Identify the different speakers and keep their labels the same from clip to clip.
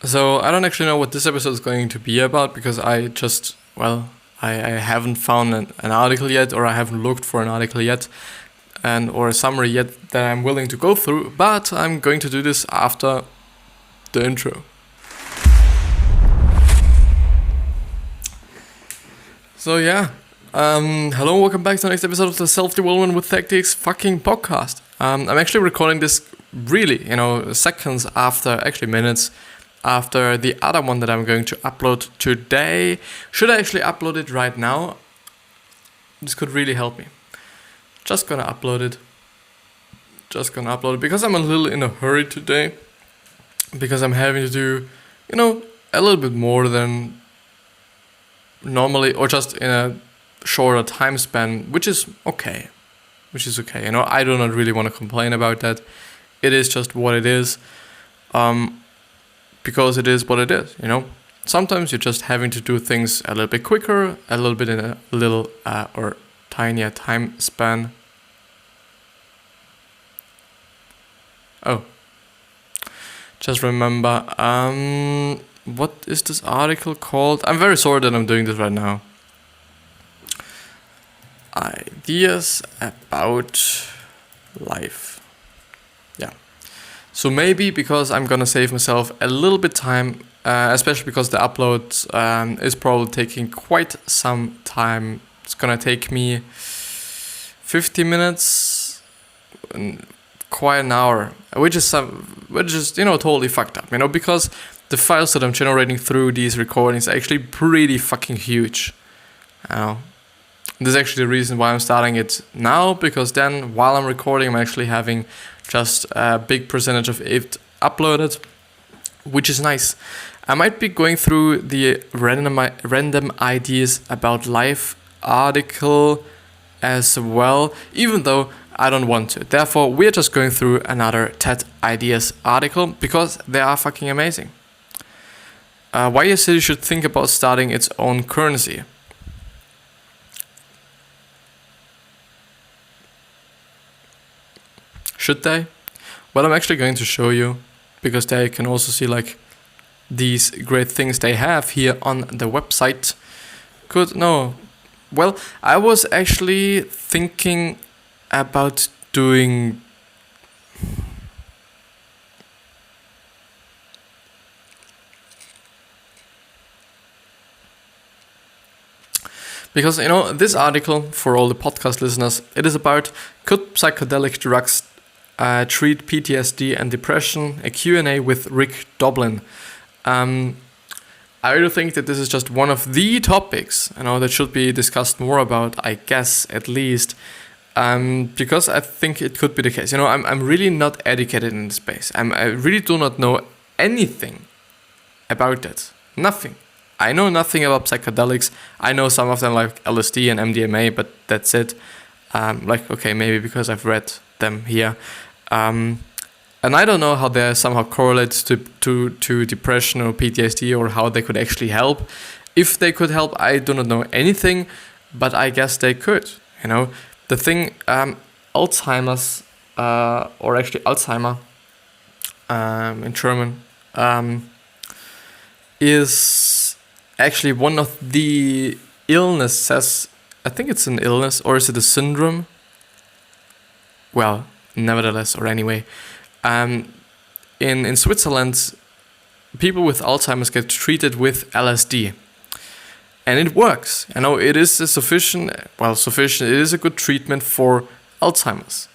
Speaker 1: So I don't actually know what this episode is going to be about because I haven't found an article yet, or I haven't looked for an article yet, or a summary yet that I'm willing to go through. But I'm going to do this after the intro. So yeah, hello, welcome back to the next episode of the Self-Development with Tactics fucking podcast. I'm actually recording this really, seconds after, actually minutes after the other one that I'm going to upload today. Should I actually upload it right now? This could really help me. Just gonna upload it because I'm a little in a hurry today. Because I'm having to do, a little bit more than normally, or just in a shorter time span, which is okay. I do not really want to complain about that. It is just what it is. Because it is what it is, Sometimes you're just having to do things a little bit quicker, a little bit in a little or tinier time span. Oh. Just remember, what is this article called? I'm very sorry that I'm doing this right now. Ideas about life. Yeah. So maybe because I'm gonna save myself a little bit time, especially because the upload is probably taking quite some time. It's gonna take me 50 minutes, quite an hour, which is totally fucked up, because the files that I'm generating through these recordings are actually pretty fucking huge. This is actually the reason why I'm starting it now, because then while I'm recording, I'm actually having just a big percentage of it uploaded, which is nice. I might be going through the random ideas about life article as well, even though I don't want to. Therefore, we're just going through another TED ideas article because they are fucking amazing. Why a city should think about starting its own currency. Should they? Well, I'm actually going to show you, because they can also see these great things they have here on the website. Well, I was actually thinking about doing because this article, for all the podcast listeners, it is about could psychedelic drugs treat PTSD and depression, a Q&A with Rick Doblin. I really think that this is just one of the topics that should be discussed more about, I guess, at least, because I think it could be the case. I'm really not educated in this space. I really do not know anything about that. Nothing. I know nothing about psychedelics. I know some of them like LSD and MDMA, but that's it. Maybe because I've read them here. And I don't know how they somehow correlate to depression or PTSD, or how they could actually help. If they could help, I do not know anything, but I guess they could. The thing, Alzheimer's, or actually Alzheimer in German, is actually one of the illnesses. I think it's an illness, or is it a syndrome? Well, nevertheless, or anyway, in Switzerland, people with Alzheimer's get treated with LSD, and it works. It is sufficient. It is a good treatment for Alzheimer's,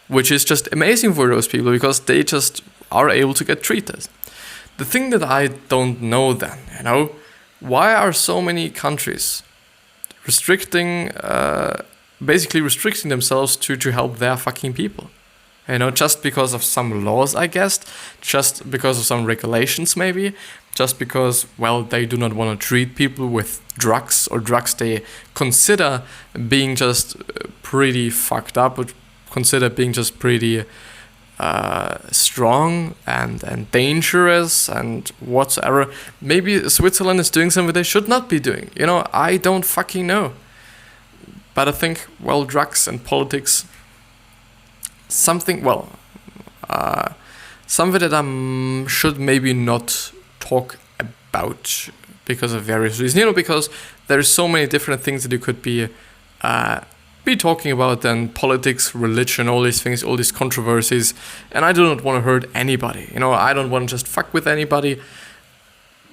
Speaker 1: which is just amazing for those people because they just are able to get treated. The thing that I don't know then, why are so many countries restricting themselves to help their fucking people? Just because of some laws, I guess, just because of some regulations, maybe, just because, they do not want to treat people with drugs, or drugs they consider being just pretty fucked up, or consider being just pretty strong and dangerous and whatsoever. Maybe Switzerland is doing something they should not be doing. I don't fucking know. But I think, drugs and politics, something that I should maybe not talk about because of various reasons. Because there's so many different things that you could be talking about than politics, religion, all these things, all these controversies. And I do not want to hurt anybody. I don't want to just fuck with anybody.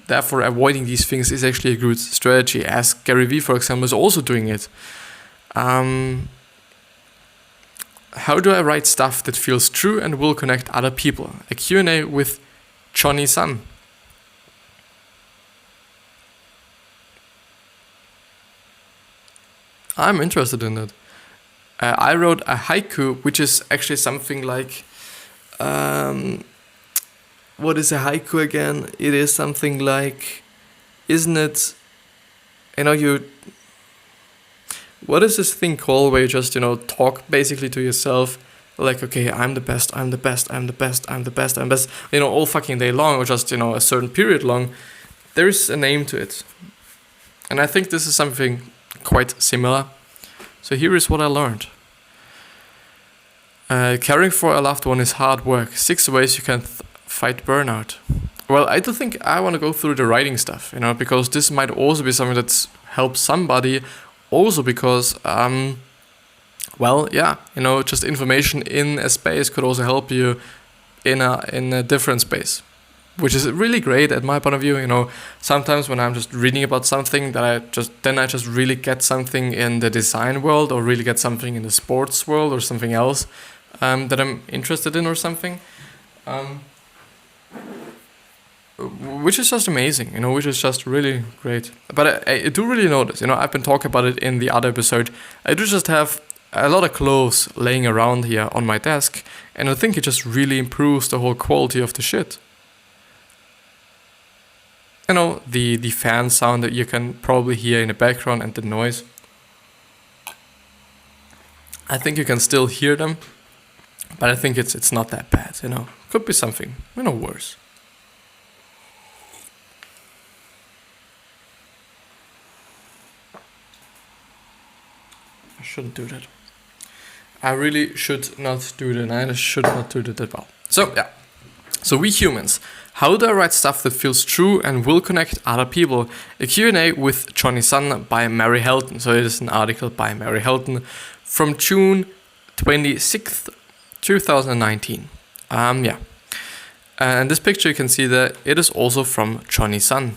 Speaker 1: Therefore, avoiding these things is actually a good strategy, as Gary Vee, for example, is also doing it. How do I write stuff that feels true and will connect other people? A Q&A with Johnny Sun. I'm interested in that. I wrote a haiku, which is actually something like... what is a haiku again? It is something like... Isn't it... What is this thing called where you just, talk basically to yourself? Like, okay, I'm the best, I'm the best, I'm the best, I'm the best, I'm best. All fucking day long, or just, a certain period long. There is a name to it. And I think this is something quite similar. So here is what I learned. Caring for a loved one is hard work. 6 ways you can fight burnout. Well, I do think I want to go through the writing stuff, because this might also be something that helps somebody. Also because, just information in a space could also help you in a different space, which is really great at my point of view. Sometimes when I'm just reading about something that I just really get something in the design world, or really get something in the sports world, or something else that I'm interested in, or something. Which is just amazing, which is just really great. But I do really notice, I've been talking about it in the other episode. I do just have a lot of clothes laying around here on my desk, and I think it just really improves the whole quality of the shit. The fan sound that you can probably hear in the background and the noise. I think you can still hear them, but I think it's not that bad, Could be something, worse. I shouldn't do that. I really should not do that. I should not do that at all. So, yeah. So we humans, how do I write stuff that feels true and will connect other people? A Q&A with Johnny Sun by Mary Helton. So it is an article by Mary Helton from June 26th, 2019. And this picture you can see that it is also from Johnny Sun.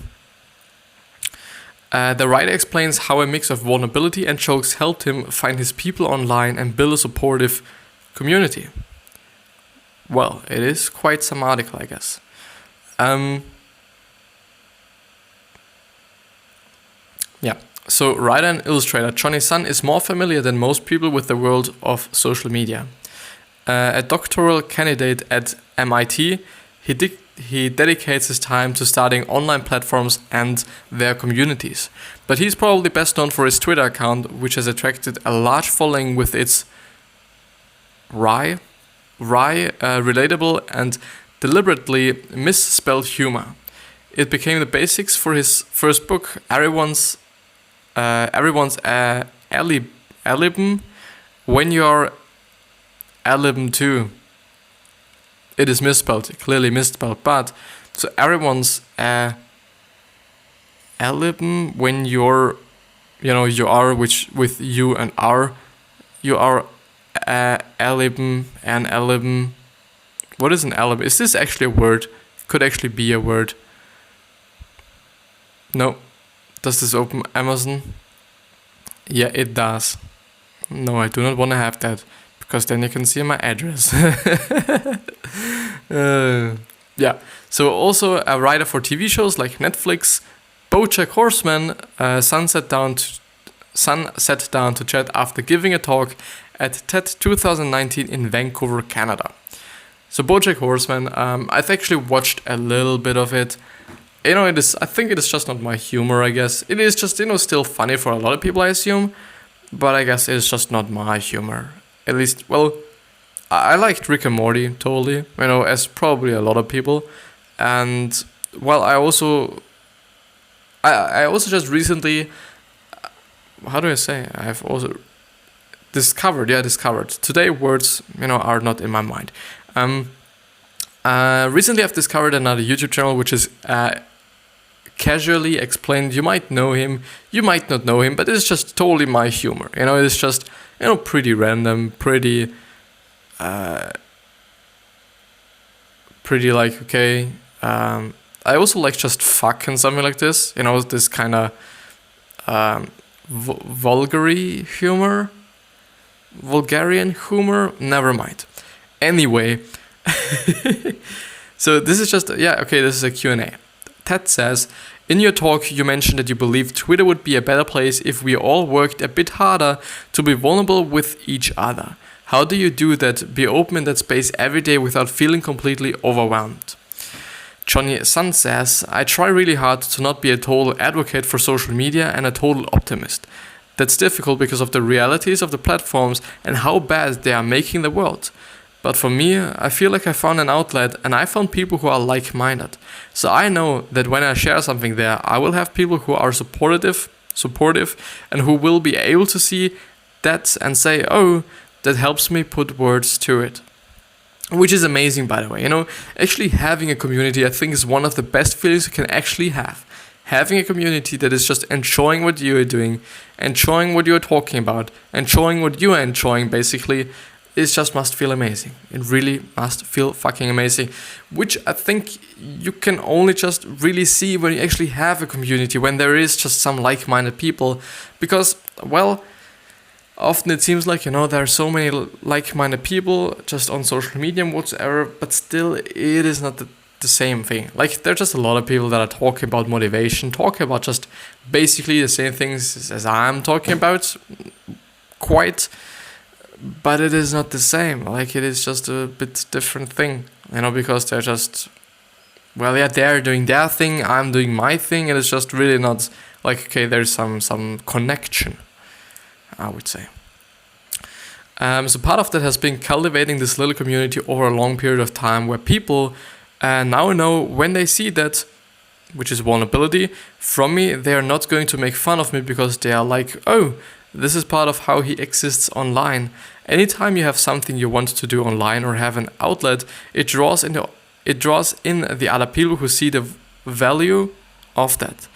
Speaker 1: The writer explains how a mix of vulnerability and jokes helped him find his people online and build a supportive community. Well, it is quite some article, I guess. So writer and illustrator Johnny Sun is more familiar than most people with the world of social media. A doctoral candidate at MIT, he dedicates his time to studying online platforms and their communities. But he's probably best known for his Twitter account, which has attracted a large following with its relatable and deliberately misspelled humor. It became the basics for his first book, Everyone's Alibum, When You're Alibum Too. It is misspelled, clearly misspelled, but so everyone's alibum when you're, you are, which with you and are, you are alibum and alibum. What is an alibum? Is this actually a word? Could actually be a word. No. Does this open Amazon? Yeah, it does. No, I do not want to have that, because then you can see my address. So also a writer for TV shows like Netflix, BoJack Horseman, Sun sat down to chat after giving a talk at TED 2019 in Vancouver, Canada. So BoJack Horseman, I've actually watched a little bit of it. I think it is just not my humor, I guess. It is just, still funny for a lot of people, I assume. But I guess it's just not my humor. At least, well, I liked Rick and Morty, totally. As probably a lot of people. And, well, I also just recently, how do I say? I've also discovered. Today words, are not in my mind. Recently I've discovered another YouTube channel, which is casually explained. You might know him, you might not know him, but it's just totally my humor. It's just, pretty random, pretty like, okay. I also like just fuck and something like this. This kind of vulgarian humor. Never mind. Anyway, so this is just, this is a Q&A. Ted says, in your talk, you mentioned that you believe Twitter would be a better place if we all worked a bit harder to be vulnerable with each other. How do you do that, be open in that space every day without feeling completely overwhelmed? Johnny Sun says, I try really hard to not be a total advocate for social media and a total optimist. That's difficult because of the realities of the platforms and how bad they are making the world. But for me, I feel like I found an outlet and I found people who are like-minded. So I know that when I share something there, I will have people who are supportive, and who will be able to see that and say, oh, that helps me put words to it. Which is amazing, by the way. Actually having a community, I think, is one of the best feelings you can actually have. Having a community that is just enjoying what you are doing, enjoying what you are talking about, enjoying what you are enjoying, basically, it just must feel amazing. It really must feel fucking amazing. Which I think you can only just really see when you actually have a community, when there is just some like-minded people. Because, well, often it seems like, there are so many like-minded people just on social media and whatever, but still it is not the same thing. Like, there are just a lot of people that are talking about motivation, talking about just basically the same things as I'm talking about, quite, but it is not the same. Like, it is just a bit different thing, because they're just, they're doing their thing, I'm doing my thing, and it's just really not like, okay, there's some connection, I would say. So part of that has been cultivating this little community over a long period of time where people now know when they see that, which is vulnerability, from me, they are not going to make fun of me because they are like, oh, this is part of how he exists online. Anytime you have something you want to do online or have an outlet, it draws in the other people who see the value of that.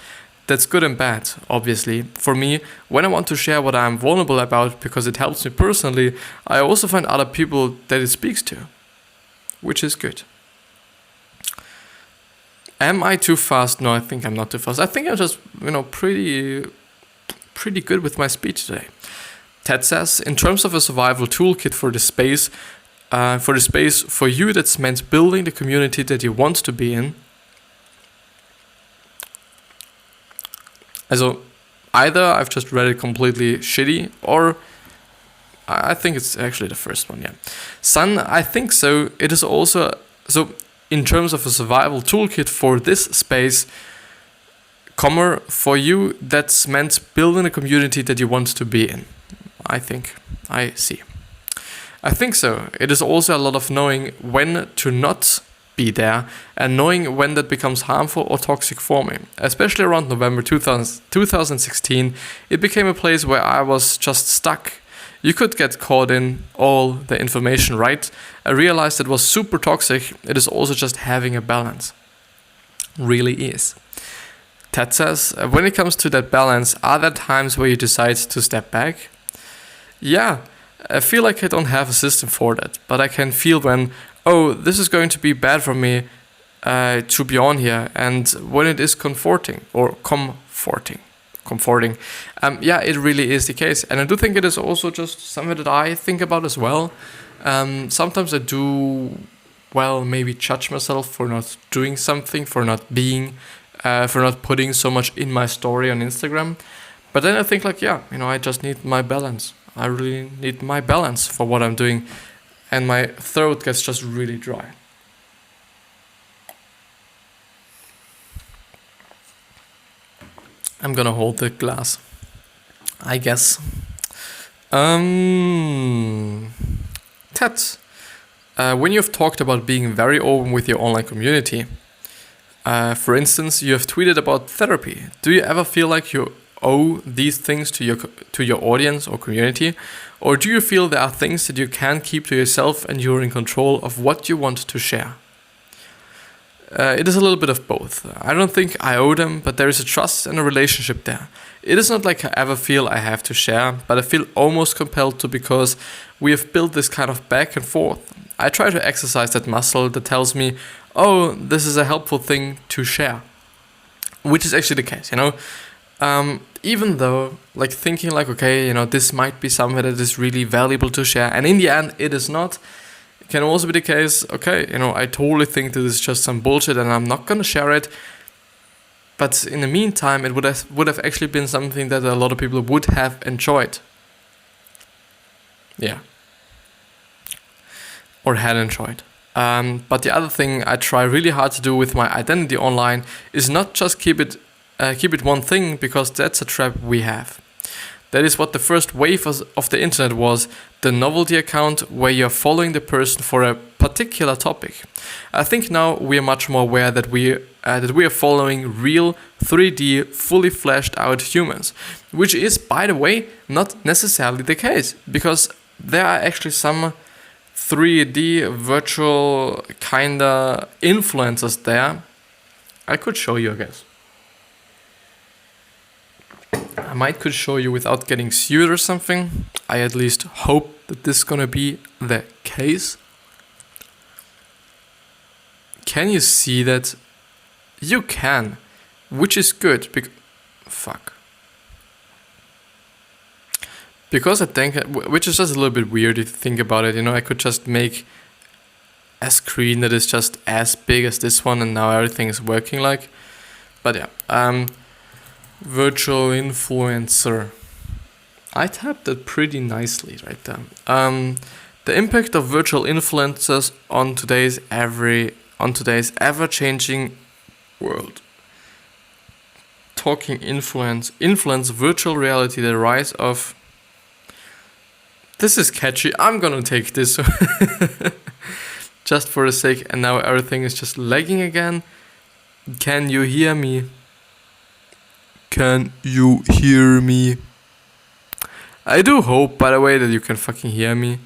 Speaker 1: That's good and bad, obviously. For me, when I want to share what I'm vulnerable about because it helps me personally, I also find other people that it speaks to, which is good. Am I too fast? No, I think I'm not too fast. I think I'm just, pretty good with my speech today. Ted says, in terms of a survival toolkit for the space for you that's meant building the community that you want to be in. Also, either I've just read it completely shitty, or I think it's actually the first one, yeah. Sun, I think so. It is also, so in terms of a survival toolkit for this space, for you that's meant building a community that you want to be in. I think. I see. I think so. It is also a lot of knowing when to not be there and knowing when that becomes harmful or toxic for me. Especially around November 2016, it became a place where I was just stuck. You could get caught in all the information, right? I realized it was super toxic. It is also just having a balance. Really is. Ted says, when it comes to that balance, are there times where you decide to step back? Yeah, I feel like I don't have a system for that, but I can feel when, oh, this is going to be bad for me to be on here, and when it is comforting. Yeah, it really is the case, and I do think it is also just something that I think about as well. Sometimes I do, maybe judge myself for not doing something, for not putting so much in my story on Instagram. But then I think I just need my balance. I really need my balance for what I'm doing. And my throat gets just really dry. I'm gonna hold the glass, I guess. Ted, when you've talked about being very open with your online community, for instance, you have tweeted about therapy. Do you ever feel like you owe these things to your audience or community? Or do you feel there are things that you can keep to yourself and you're in control of what you want to share? It is a little bit of both. I don't think I owe them, but there is a trust and a relationship there. It is not like I ever feel I have to share, but I feel almost compelled to because we have built this kind of back and forth. I try to exercise that muscle that tells me, oh, this is a helpful thing to share. Which is actually the case, even though, like, thinking like, okay, this might be something that is really valuable to share, and in the end, it is not. It can also be the case, okay, I totally think that this is just some bullshit and I'm not gonna share it. But in the meantime, it would have actually been something that a lot of people would have enjoyed. Yeah. Or had enjoyed. But the other thing I try really hard to do with my identity online is not just keep it one thing, because that's a trap we have. That is what the first wave of the internet was, the novelty account where you're following the person for a particular topic. I think now we are much more aware that we are following real 3D, fully fleshed out humans, which is, by the way, not necessarily the case, because there are actually some 3D virtual kinda influencers there. I could show you, I guess. I might could show you without getting sued or something. I at least hope that this is gonna be the case. Can you see that? You can, which is good. Because I think, which is just a little bit weird if you think about it. I could just make a screen that is just as big as this one, and now everything is working like. But yeah, virtual influencer. I tapped it pretty nicely right there. The impact of virtual influencers on today's ever-changing world. Talking influence, virtual reality, the rise of. This is catchy. I'm gonna take this just for the sake. And now everything is just lagging again. Can you hear me? Can you hear me? I do hope, by the way, that you can fucking hear me.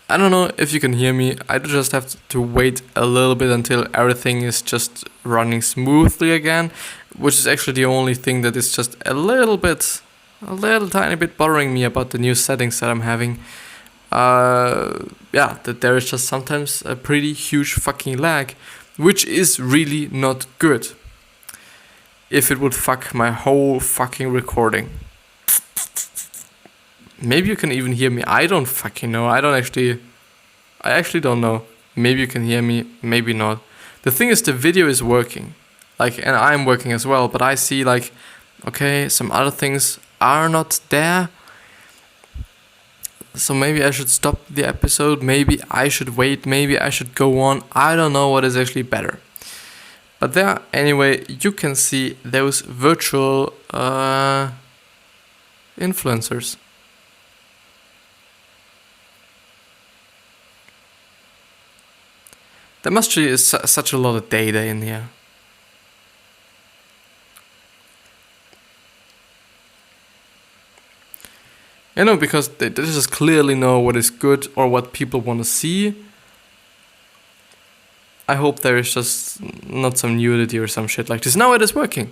Speaker 1: I don't know if you can hear me. I just have to wait a little bit until everything is just running smoothly again, which is actually the only thing that is just a little tiny bit bothering me about the new settings that I'm having. That there is just sometimes a pretty huge fucking lag, which is really not good. If it would fuck my whole fucking recording. Maybe you can even hear me. I don't fucking know. I actually don't know. Maybe you can hear me, maybe not. The thing is, the video is working. And I'm working as well, but I see okay, some other things are not there. So maybe I should stop the episode, maybe I should wait, maybe I should go on. I don't know what is actually better. But there, anyway, you can see those virtual influencers. There must be such a lot of data in here. Because they just clearly know what is good or what people want to see. I hope there is just not some nudity or some shit like this. No, it is working.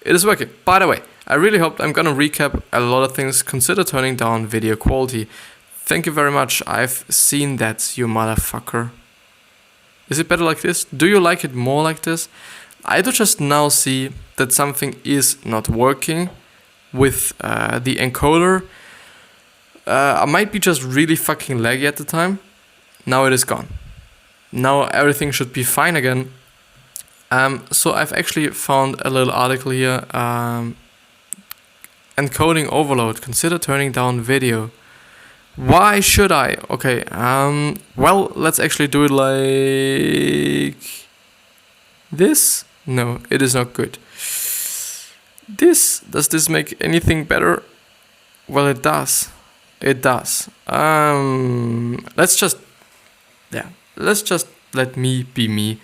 Speaker 1: It is working. By the way, I really hope I'm gonna recap a lot of things. Consider turning down video quality. Thank you very much. I've seen that, you motherfucker. Is it better like this? Do you like it more like this? I do just now see that something is not working with the encoder. I might be just really fucking laggy at the time. Now it is gone. Now everything should be fine again. So I've actually found a little article here. Encoding overload. Consider turning down video. Why should I? Okay, well, let's actually do it like this. No, it is not good. Does this make anything better? Well, it does. It does. Let's just let me be me.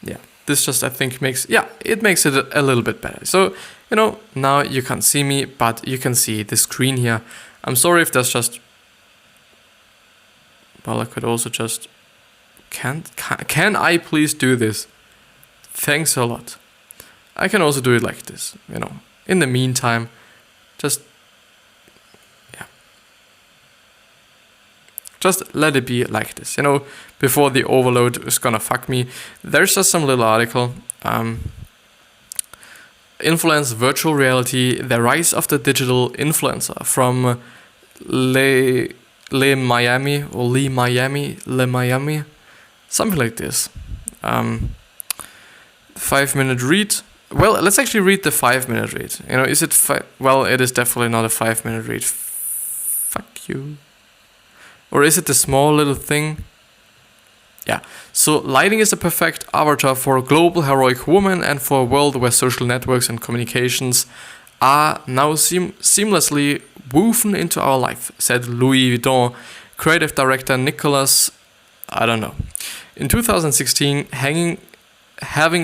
Speaker 1: Yeah, this just, I think, makes it a little bit better. So, now you can't see me, but you can see the screen here. I'm sorry if that's just... Well, I could also just... Can I please do this? Thanks a lot. I can also do it like this, you know. In the meantime, just... Yeah. Just let it be like this, you know, before the overload is gonna fuck me. There's just some little article. Influence virtual reality, the rise of the digital influencer, from Le Miami, something like this. 5-minute read. Well, let's actually read the 5-minute read. You know, is it well, it is definitely not a 5-minute read. Fuck you. Or is it the small little thing? Yeah. So lighting is a perfect avatar for a global heroic woman and for a world where social networks and communications are now seamlessly woven into our life, said Louis Vuitton creative director Nicolas, I don't know. In 2016, having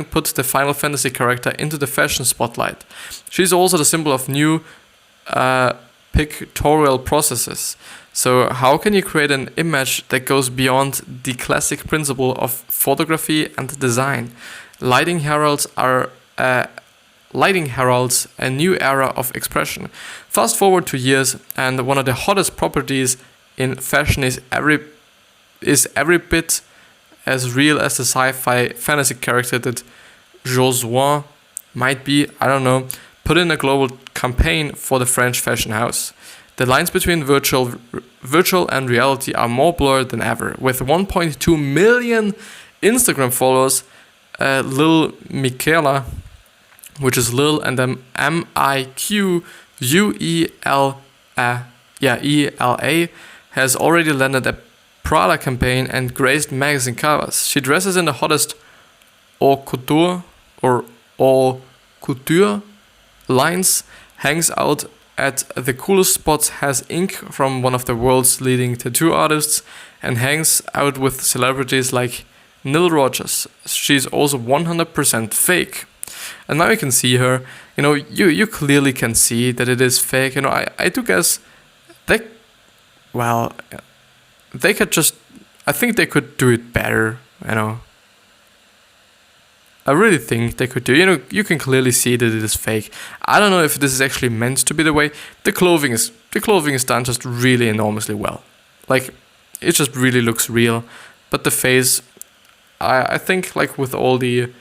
Speaker 1: put the Final Fantasy character into the fashion spotlight. She's also the symbol of new pictorial processes. So how can you create an image that goes beyond the classic principle of photography and design? Lighting heralds a new era of expression. Fast forward 2 years, and one of the hottest properties in fashion is every bit as real as the sci-fi fantasy character that Josué might be, I don't know, put in a global campaign for the French fashion house. The lines between virtual and reality are more blurred than ever. With 1.2 million Instagram followers, Lil Miquela, which is Lil and then Miquela, has already landed a Prada campaign and graced magazine covers. She dresses in the hottest haute couture lines, hangs out at the coolest spots, has ink from one of the world's leading tattoo artists, and hangs out with celebrities like Nile Rodgers. She's also 100% fake. And now you can see her, you know, you clearly can see that it is fake. You know, I do guess they could just, I think they could do it better, you know. I really think they could do, you know, you can clearly see that it is fake. I don't know if this is actually meant to be the way. The clothing is done just really enormously well. Like, it just really looks real. But the face, I think, like with all the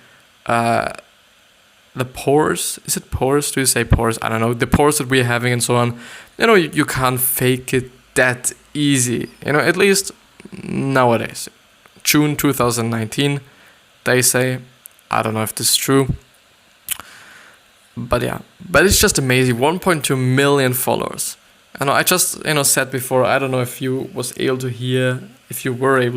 Speaker 1: pores, is it pores? Do you say pores? I don't know. The pores that we're having and so on, you know, you can't fake it that easy. You know, at least nowadays. June 2019, they say. I don't know if this is true. But yeah. But it's just amazing. 1.2 million followers. And I just, you know, said before, I don't know if you were able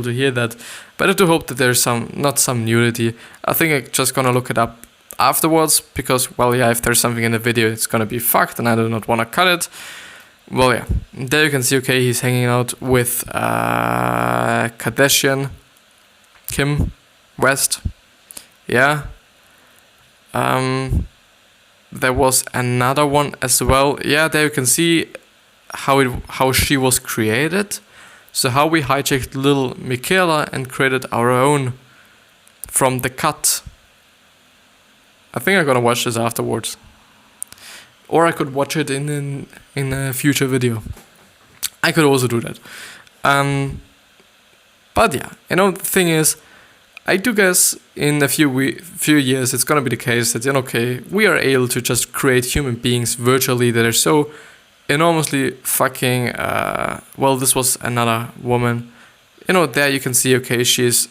Speaker 1: to hear that. But I do hope that there's not some nudity. I think I'm just gonna look it up afterwards. Because, well, yeah, if there's something in the video, it's gonna be fucked. And I do not want to cut it. Well, yeah. There you can see, okay, he's hanging out with Kardashian, Kim West. Yeah. There was another one as well. Yeah, there you can see how she was created. So how we hijacked Lil Miquela and created our own from the cut. I think I'm gonna watch this afterwards. Or I could watch it in a future video. I could also do that. But yeah, you know, the thing is, I do guess in a few years it's gonna be the case that, you know, okay, we are able to just create human beings virtually that are so enormously fucking, well, this was another woman. You know, there you can see, okay, she's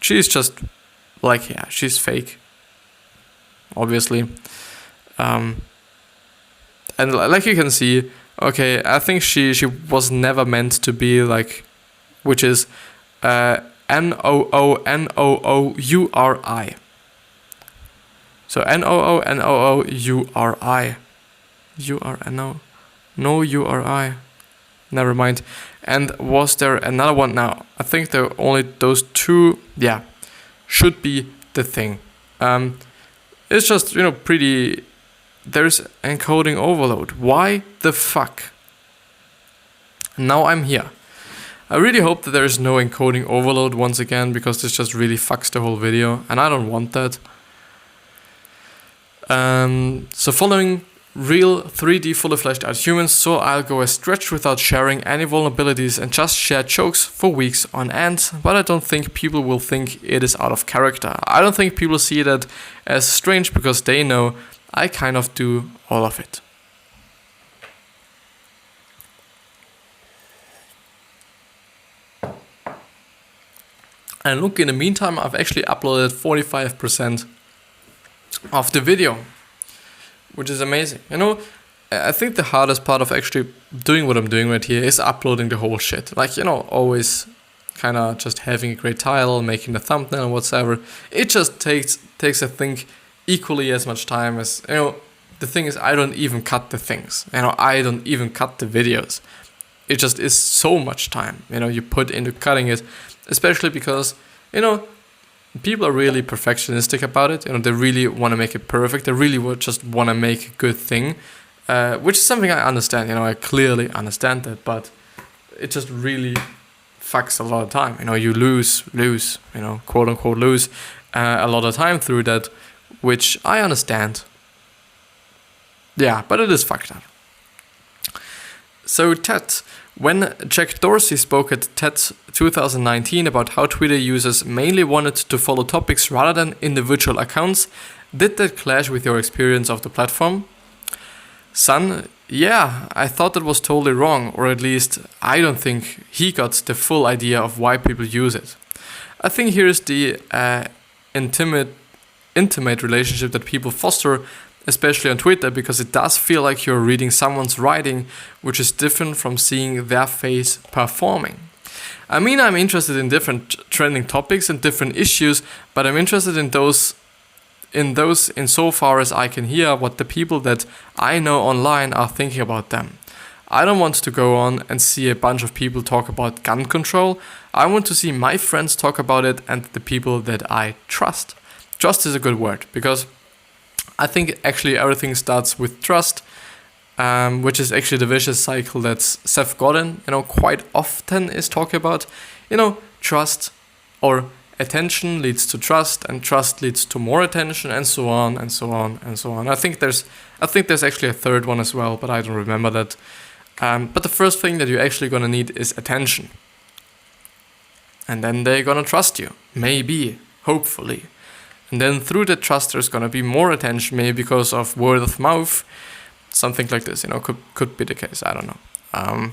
Speaker 1: just like, yeah, she's fake, obviously. And like you can see, okay, I think she was never meant to be like, which is Noonouri. So Noonouri. No-U-R-I. Never mind. And was there another one? Now, I think there are only those two, yeah, should be the thing. It's just, you know, pretty, there's encoding overload. Why the fuck Now I'm here. I really hope that there is no encoding overload once again, because this just really fucks the whole video, and I don't want that. So following real 3D fully fleshed out humans, so I'll go a stretch without sharing any vulnerabilities and just share jokes for weeks on end, but I don't think people will think it is out of character. I don't think people see that as strange, because they know I kind of do all of it. And look, in the meantime, I've actually uploaded 45% of the video, which is amazing. You know, I think the hardest part of actually doing what I'm doing right here is uploading the whole shit. Like, you know, always kind of just having a great title, making the thumbnail, whatsoever. It just takes I think, equally as much time as, you know, the thing is, I don't even cut the things. You know, I don't even cut the videos. It just is so much time, you know, you put into cutting it, especially because, you know, people are really perfectionistic about it. You know, they really want to make it perfect. They really would just want to make a good thing, which is something I understand. You know, I clearly understand that, but it just really fucks a lot of time. You know, you lose, you know, quote unquote lose a lot of time through that, which I understand. Yeah, but it is fucked up. So TED. When Jack Dorsey spoke at TED 2019 about how Twitter users mainly wanted to follow topics rather than individual accounts, did that clash with your experience of the platform? Son, yeah, I thought that was totally wrong, or at least I don't think he got the full idea of why people use it. I think here's the intimate relationship that people foster, especially on Twitter, because it does feel like you're reading someone's writing, which is different from seeing their face performing. I mean, I'm interested in different trending topics and different issues, but I'm interested in those insofar as I can hear what the people that I know online are thinking about them. I don't want to go on and see a bunch of people talk about gun control. I want to see my friends talk about it and the people that I trust. Trust is a good word, because I think actually everything starts with trust, which is actually the vicious cycle that Seth Godin, you know, quite often is talking about. You know, trust or attention leads to trust, and trust leads to more attention, and so on and so on and so on. I think there's actually a third one as well, but I don't remember that. But the first thing that you're actually gonna need is attention, and then they're gonna trust you, maybe, hopefully. And then through the trust, there's gonna be more attention, maybe because of word of mouth, something like this. You know, could be the case. I don't know. I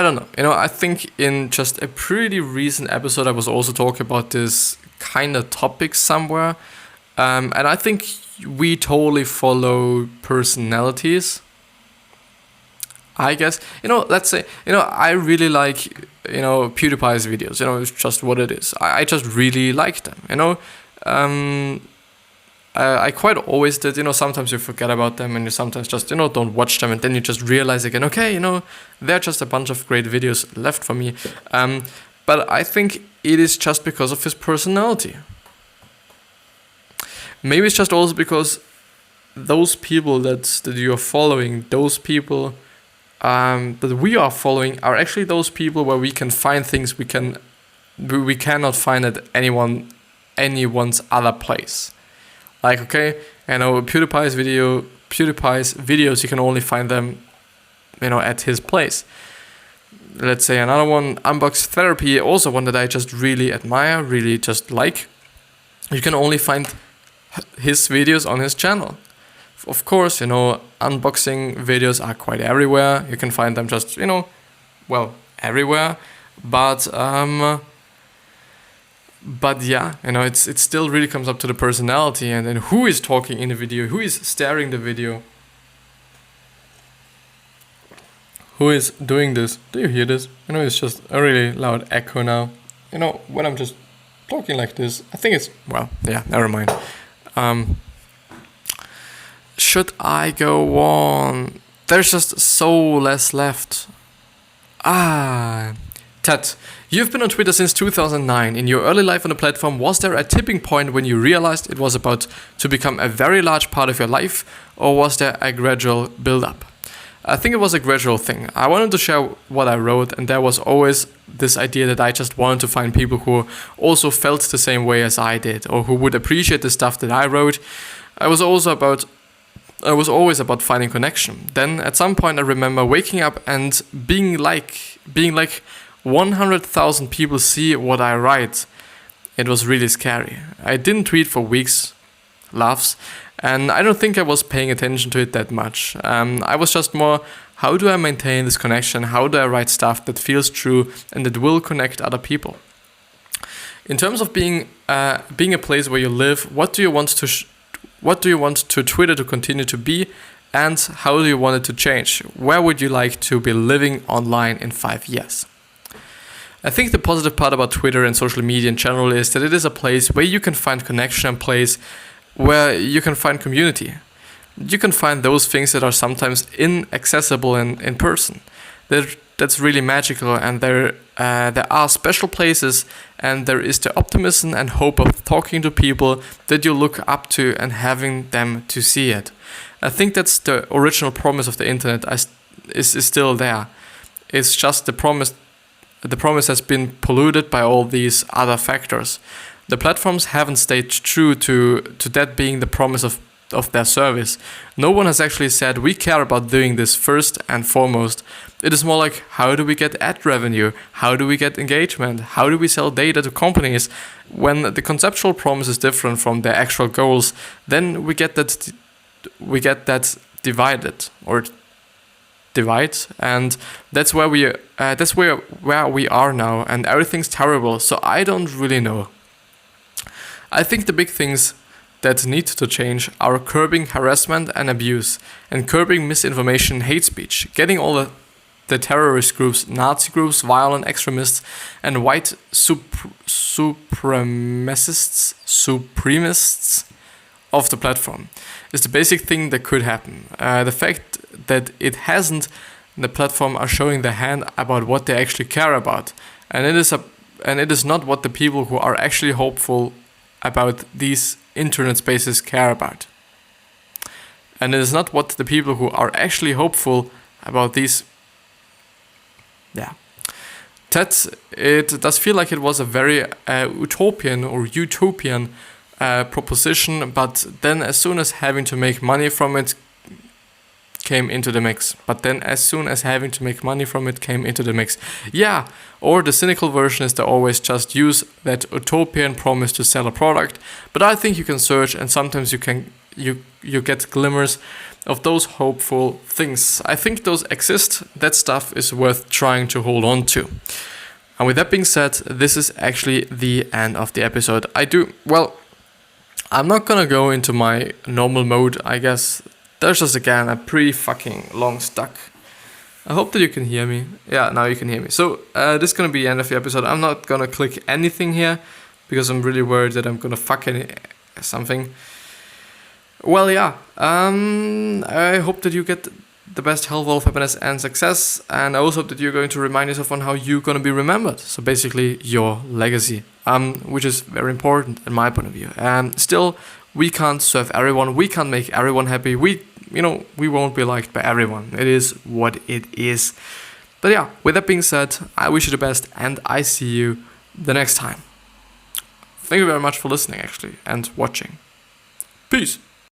Speaker 1: don't know. You know, I think in just a pretty recent episode, I was also talking about this kind of topic somewhere, and I think we totally follow personalities. I guess, you know, let's say, you know, I really like, you know, PewDiePie's videos, you know, it's just what it is. I just really like them, you know. I quite always did, you know, sometimes you forget about them and you sometimes just, you know, don't watch them, and then you just realize again, okay, you know, they're just a bunch of great videos left for me. But I think it is just because of his personality. Maybe it's just also because those people that you're following, those people that we are following are actually those people where we can find things we cannot find at anyone's other place. Like, okay, you know, PewDiePie's videos, you can only find them, you know, at his place. Let's say another one, Unbox Therapy, also one that I just really admire, really just like. You can only find his videos on his channel. Of course, you know, unboxing videos are quite everywhere. You can find them just, you know, well, everywhere. But yeah, you know, it still really comes up to the personality and who is talking in the video, who is staring the video, who is doing this. Do you hear this? You know, it's just a really loud echo now. You know, when I'm just talking like this, I think it's, well, yeah, never mind. Should I go on? There's just so less left. Ted, you've been on Twitter since 2009. In your early life on the platform, was there a tipping point when you realized it was about to become a very large part of your life, or was there a gradual build-up? I think it was a gradual thing. I wanted to share what I wrote, and there was always this idea that I just wanted to find people who also felt the same way as I did, or who would appreciate the stuff that I wrote. I was always about finding connection. Then at some point I remember waking up and being like 100,000 people see what I write. It was really scary. I didn't tweet for weeks, laughs, and I don't think I was paying attention to it that much. I was just more, how do I maintain this connection? How do I write stuff that feels true and that will connect other people? In terms of being a place where you live, what do you want to Twitter to continue to be, and how do you want it to change? Where would you like to be living online in 5 years? I think the positive part about Twitter and social media in general is that it is a place where you can find connection, a place where you can find community. You can find those things that are sometimes inaccessible in person. That's really magical, and there are special places, and there is the optimism and hope of talking to people that you look up to and having them to see it. I think that's the original promise of the internet is still there. It's just the promise has been polluted by all these other factors. The platforms haven't stayed true to that being the promise of their service. No one has actually said, we care about doing this first and foremost. It is more like, how do we get ad revenue? How do we get engagement? How do we sell data to companies? When the conceptual promise is different from the actual goals, then we get that divide, and that's where we are now, and everything's terrible. So I don't really know. I think the big things that need to change are curbing harassment and abuse, and curbing misinformation and hate speech, getting all the terrorist groups, Nazi groups, violent extremists, and white supremacists off the platform is the basic thing that could happen. The fact that it hasn't, the platform are showing their hand about what they actually care about, and it is not what the people who are actually hopeful about these internet spaces care about. And it is not what the people who are actually hopeful about these. Yeah. It does feel like it was a very utopian proposition, but then as soon as having to make money from it came into the mix. Yeah, or the cynical version is to always just use that utopian promise to sell a product, but I think you can search, and sometimes you get glimmers of those hopeful things. I think those exist. That stuff is worth trying to hold on to. And with that being said, this is actually the end of the episode. I'm not gonna go into my normal mode, I guess. There's just again a pretty fucking long stuck. I hope that you can hear me. Yeah, now you can hear me. So this is gonna be the end of the episode. I'm not gonna click anything here because I'm really worried that I'm gonna fuck something. Well, yeah. I hope that you get the best health, wealth, happiness, and success. And I also hope that you're going to remind yourself on how you're gonna be remembered. So basically, your legacy, which is very important in my point of view. Still, we can't serve everyone. We can't make everyone happy. We won't be liked by everyone. It is what it is. But yeah, with that being said, I wish you the best, and I see you the next time. Thank you very much for listening, actually, and watching. Peace.